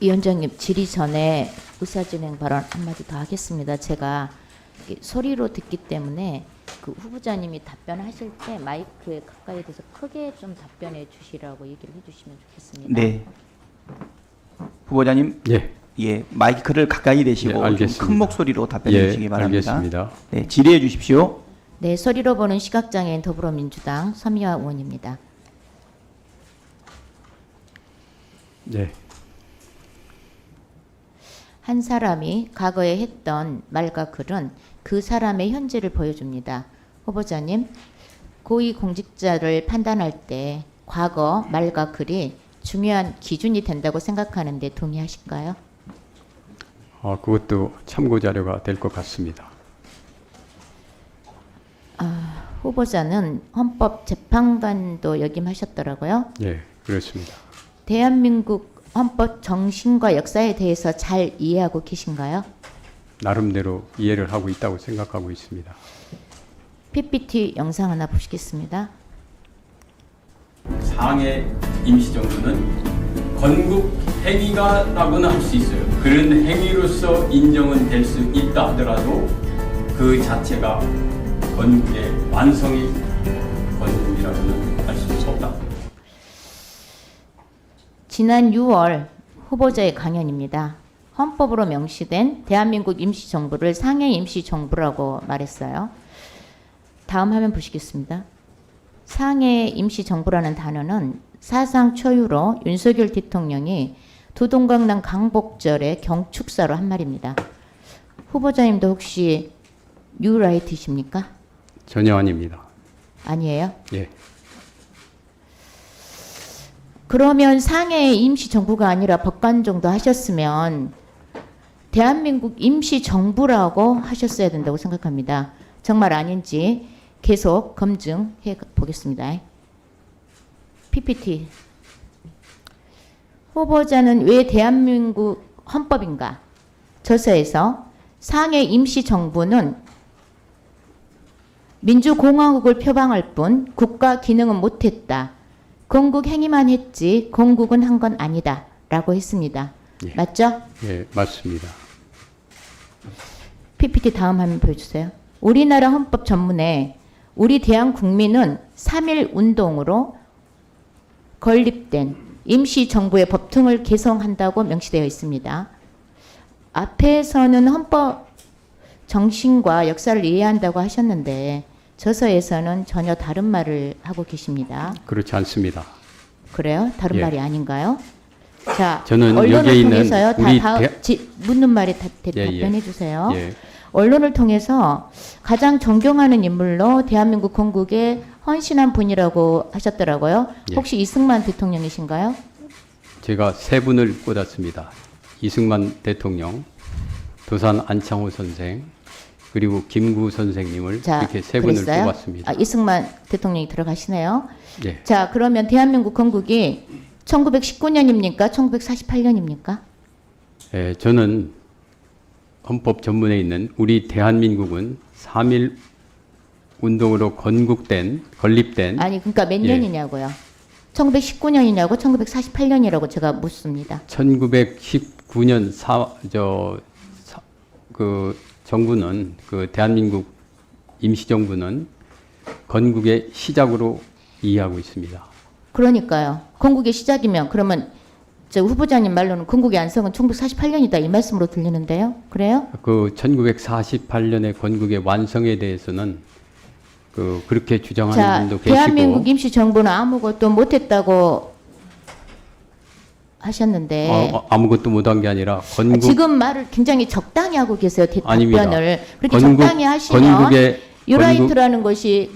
위원장님 질의 전에 의사진행 발언 한마디 더 하겠습니다. 제가 소리로 듣기 때문에 그 후보자님이 답변하실 때 마이크에 가까이 대서 크게 좀 답변해 주시라고 얘기를 해주시면 좋겠습니다. 네. 후보자님. 예. 예, 마이크를 가까이 대시고 예, 좀 큰 목소리로 답변해 주시기 바랍니다. 알겠습니다. 네, 질의해 주십시오. 네, 소리로 보는 시각장애인 더불어민주당 서미화 의원입니다. 네. 한 사람이 과거에 했던 말과 글은 그 사람의 현재를 보여줍니다. 후보자님, 고위공직자를 판단할 때 과거 말과 글이 중요한 기준이 된다고 생각하는데 동의하실까요? 그것도 참고 자료가 될 것 같습니다. 후보자는 헌법재판관도 역임하셨더라고요. 예, 그렇습니다. 대한민국 헌법 정신과 역사에 대해서 잘 이해하고 계신가요? 나름대로 이해를 하고 있다고 생각하고 있습니다. PPT 영상 하나 보시겠습니다. 상해 임시정부는 건국 행위가라고는 할 수 있어요. 그런 행위로서 인정은 될 수 있다 하더라도 그 자체가 건국의 완성이 건국이라고는 할 수 없다. 지난 6월 후보자의 강연입니다. 헌법으로 명시된 대한민국 임시정부를 상해 임시정부라고 말했어요. 다음 화면 보시겠습니다. 상해 임시정부라는 단어는 사상 초유로 윤석열 대통령이 두동강남 광복절의 경축사로 한 말입니다. 후보자님도 혹시 뉴라이트십니까? 전혀 아닙니다. 아니에요? 예. 그러면 상해 임시정부가 아니라 법관정도 하셨으면 대한민국 임시정부라고 하셨어야 된다고 생각합니다. 정말 아닌지 계속 검증해 보겠습니다. PPT. 후보자는 왜 대한민국 헌법인가? 저서에서 상해 임시정부는 민주공화국을 표방할 뿐 국가 기능은 못했다. 건국 행위만 했지 건국은 한 건 아니다. 라고 했습니다. 예. 맞죠? 예, 맞습니다. PPT 다음 화면 보여주세요. 우리나라 헌법 전문에 우리 대한 국민은 3.1 운동으로 건립된 임시정부의 법통을 개성한다고 명시되어 있습니다. 앞에서는 헌법 정신과 역사를 이해한다고 하셨는데 저서에서는 전혀 다른 말을 하고 계십니다. 그렇지 않습니다. 그래요? 다른 예. 말이 아닌가요? 자, 저는 언론을 여기에 있는 통해서요. 우리 묻는 말에 예, 예. 답변해 주세요. 예. 언론을 통해서 가장 존경하는 인물로 대한민국 건국에 헌신한 분이라고 하셨더라고요. 예. 혹시 이승만 대통령이신가요? 제가 세 분을 꼽았습니다. 이승만 대통령, 도산 안창호 선생, 그리고 김구 선생님을 자, 이렇게 세 분을 그랬어요? 꼽았습니다. 이승만 대통령이 들어가시네요. 예. 자, 그러면 대한민국 건국이 1919년입니까? 1948년입니까? 예, 저는 헌법 전문에 있는 우리 대한민국은 3.1 운동으로 건립된 아니, 그러니까 몇 예. 년이냐고요? 1919년이냐고 1948년이라고 제가 묻습니다. 1919년 그 정부는 그 대한민국 임시정부는 건국의 시작으로 이해하고 있습니다. 그러니까요. 건국의 시작이면 그러면 저 후보자님 말로는 건국의 안성은 1948년이다 이 말씀으로 들리는데요. 그래요? 그 1948년의 건국의 완성에 대해서는 그렇게 주장하는 자, 분도 계시고 대한민국 임시정부는 아무것도 못했다고 하셨는데 아무것도 못한 게 아니라 건국 지금 말을 굉장히 적당히 하고 계세요. 아닙니다. 답변을. 그렇게 건국- 적당히 하시면 건국의 유라이트라는 것이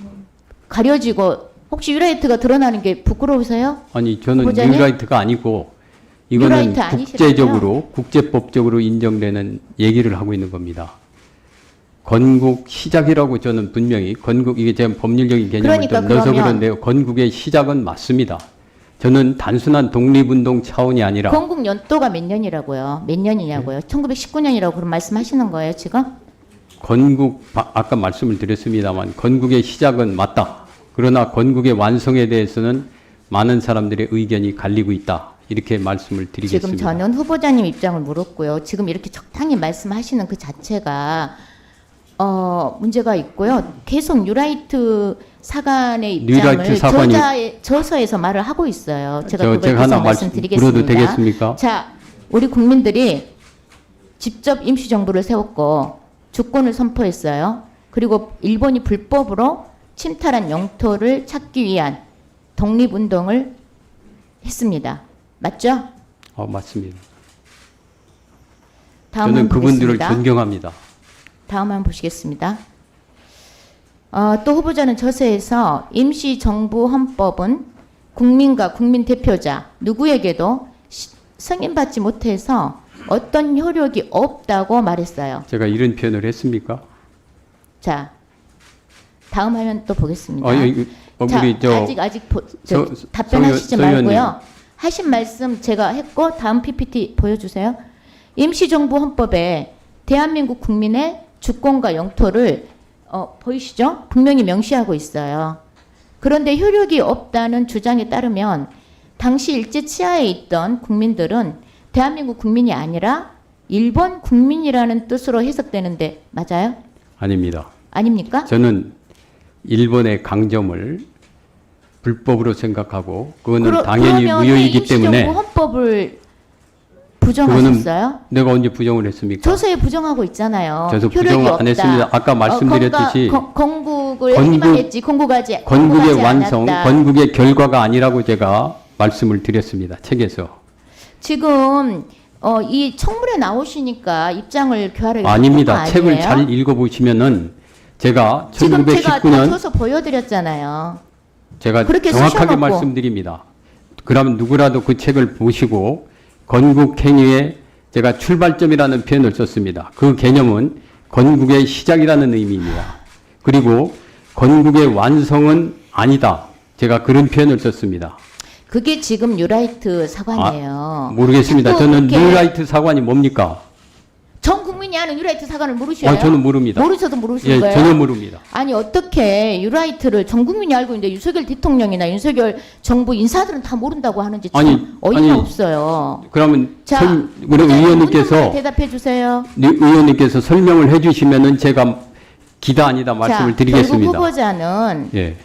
가려지고 혹시 유라이트가 드러나는 게 부끄러우세요? 아니 저는 후보자님? 뉴라이트가 아니고 이거는 뉴라이트 아니시라고요? 국제적으로 국제법적으로 인정되는 얘기를 하고 있는 겁니다. 건국 시작이라고 저는 분명히 건국 이게 제가 법률적인 개념을 그러니까 좀 넣어서 그러면- 그런데요. 건국의 시작은 맞습니다. 저는 단순한 독립운동 차원이 아니라 건국 연도가 몇 년이라고요? 몇 년이냐고요? 1919년이라고 그런 말씀하시는 거예요, 지금? 아까 말씀을 드렸습니다만 건국의 시작은 맞다. 그러나 건국의 완성에 대해서는 많은 사람들의 의견이 갈리고 있다. 이렇게 말씀을 드리겠습니다. 지금 저는 후보자님 입장을 물었고요. 지금 이렇게 적당히 말씀하시는 그 자체가 문제가 있고요. 계속 뉴라이트 사관의 입장을 뉴라이트 사관이 저서에서 말을 하고 있어요. 제가 제가 그걸 하나 계속 말씀드리겠습니다. 물어도 되겠습니까? 자, 우리 국민들이 직접 임시정부를 세웠고 주권을 선포했어요. 그리고 일본이 불법으로 침탈한 영토를 찾기 위한 독립운동을 했습니다. 맞죠? 맞습니다. 다음 저는 한번 그분들을 보겠습니다. 존경합니다. 다음 한번 보시겠습니다. 또 후보자는 저서에서 임시정부 헌법은 국민과 국민 대표자 누구에게도 승인받지 못해서 어떤 효력이 없다고 말했어요. 제가 이런 표현을 했습니까? 자, 다음 화면 또 보겠습니다. 자, 우리 아직 답변하시지 말고요. 하신 말씀 제가 했고 다음 PPT 보여주세요. 임시정부 헌법에 대한민국 국민의 주권과 영토를 보이시죠? 분명히 명시하고 있어요. 그런데 효력이 없다는 주장에 따르면 당시 일제 치하에 있던 국민들은 대한민국 국민이 아니라 일본 국민이라는 뜻으로 해석되는데 맞아요? 아닙니다. 아닙니까? 저는 일본의 강점을 불법으로 생각하고 그거는 당연히 그러면 무효이기 임시정부 때문에 헌법을 부정하셨어요? 내가 언제 부정을 했습니까? 저서에 부정하고 있잖아요. 저도 효력이 부정을 없다. 안 했습니다. 아까 말씀드렸듯이 건국을 희망했지 건국하지 건국의 완성, 않았다. 건국의 결과가 아니라고 제가 말씀을 드렸습니다. 책에서. 지금 이 청문회 나오시니까 입장을 교하려 아닙니다. 책을 잘 읽어보시면은 제가 지금 제가 다 1919년 줘서 보여드렸잖아요. 제가 그렇게 정확하게 쓰셔갖고. 말씀드립니다. 그러면 누구라도 그 책을 보시고 건국행위의 제가 출발점이라는 표현을 썼습니다. 그 개념은 건국의 시작이라는 의미입니다. 그리고 건국의 완성은 아니다. 제가 그런 표현을 썼습니다. 그게 지금 뉴라이트 사관이에요. 모르겠습니다. 자꾸 저는 그렇게 뉴라이트 사관이 뭡니까? 전 국민이 아는 뉴라이트 사관을 모르셔요? 저는 모릅니다. 모르셔도 모르시는 예, 거예요? 전혀 모릅니다. 아니 어떻게 유라이트를 전 국민이 알고 있는데 윤석열 대통령이나 윤석열 정부 인사들은 다 모른다고 하는지 참 아니, 어이가 아니, 없어요. 그러면 자, 우리 의원님께서 대답해 주세요. 의원님께서 설명을 해주시면은 제가 기다 아니다 말씀을 자, 드리겠습니다. 결국 후보자는 예.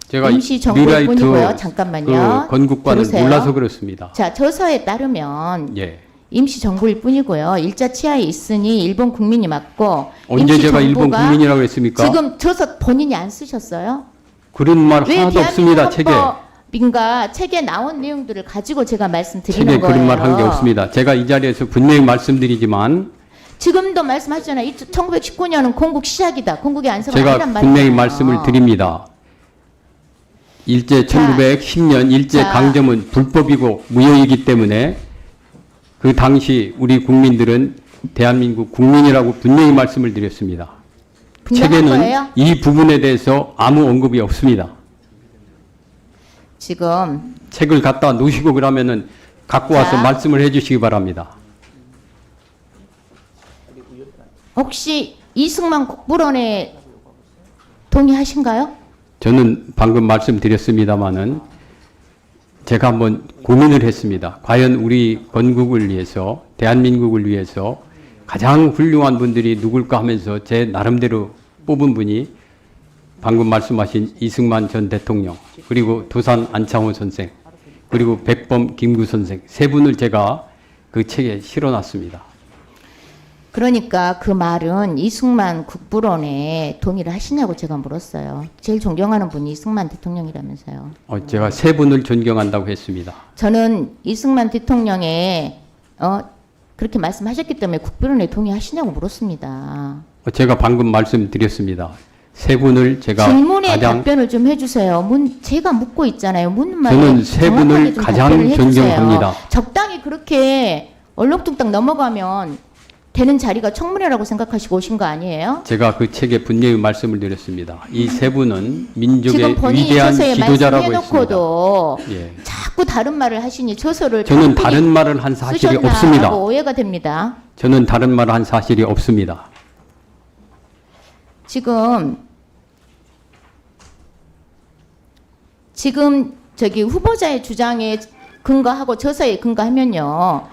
제가 임시 정부일 뿐이고요. 잠깐만요. 그 건국과는 들으세요. 몰라서 그렇습니다. 자, 저서에 따르면 예. 임시 정부일 뿐이고요. 일자 치하에 있으니 일본 국민이 맞고 언제 임시 제가 일본 정부가 국민이라고 했습니까? 지금 저서 본인이 안 쓰셨어요? 그런 말 왜 하나도 없습니다. 책에. 헌법인가 책에 나온 내용들을 가지고 제가 말씀드리는 책에 거예요. 그런 말 한 게 없습니다. 제가 이 자리에서 분명히 말씀드리지만 지금도 말씀하셨잖아요. 1919년은 건국 시작이다. 건국의 안성은 아니란 제가 말이에요. 분명히 말씀을 드립니다. 일제 자, 1910년 일제 자. 강점은 불법이고 무효이기 때문에 그 당시 우리 국민들은 대한민국 국민이라고 분명히 말씀을 드렸습니다. 분명한 책에는 거예요? 이 부분에 대해서 아무 언급이 없습니다. 지금 책을 갖다 놓으시고 그러면은 갖고 와서 자. 말씀을 해주시기 바랍니다. 혹시 이승만 국부론에 동의하신가요? 저는 방금 말씀드렸습니다마는 제가 한번 고민을 했습니다. 과연 우리 건국을 위해서 대한민국을 위해서 가장 훌륭한 분들이 누굴까 하면서 제 나름대로 뽑은 분이 방금 말씀하신 이승만 전 대통령 그리고 도산 안창호 선생 그리고 백범 김구 선생 세 분을 제가 그 책에 실어놨습니다. 그러니까 그 말은 이승만 국부론에 동의를 하시냐고 제가 물었어요. 제일 존경하는 분이 이승만 대통령이라면서요. 제가 세 분을 존경한다고 했습니다. 저는 이승만 대통령의 그렇게 말씀하셨기 때문에 국부론에 동의하시냐고 물었습니다. 제가 방금 말씀드렸습니다. 세 분을 제가 질문에 가장 답변을 좀 해주세요. 제가 묻고 있잖아요. 묻는 말에 저는 세 분을 정확하게 좀 가장 답변을 해주세요. 존경합니다. 적당히 그렇게 얼렁뚱땅 넘어가면 되는 자리가 청문회라고 생각하시고 오신 거 아니에요? 제가 그 책에 분명히 말씀을 드렸습니다. 이 세 분은 지금 민족의 본인이 위대한 저서에 지도자라고 했습니다. 말씀해놓고도 예. 자꾸 다른 말을 하시니 저서를 저는 바꾸기 다른 말을 한 사실이 쓰셨나 없습니다. 하고 오해가 됩니다. 저는 다른 말을 한 사실이 없습니다. 지금 지금 저기 후보자의 주장에 근거하고 저서에 근거하면요,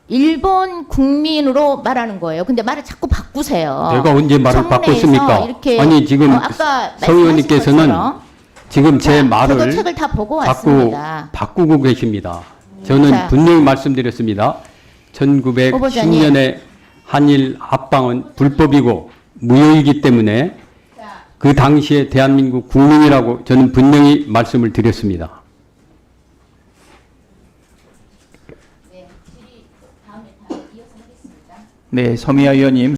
일본 국민으로 말하는 거예요. 근데 말을 자꾸 바꾸세요. 내가 언제 말을 청문회에서 바꿨습니까? 이렇게, 아니 지금 아까 서 의원님께서는 말씀하신 것처럼 지금 제 저도 말을 책을 다 보고 자꾸 왔습니다. 바꾸고 계십니다. 저는 자. 분명히 말씀드렸습니다. 1910년에 한일 합방은 불법이고 무효이기 때문에 그 당시에 대한민국 국민이라고 저는 분명히 말씀을 드렸습니다. 네, 서미아 의원님.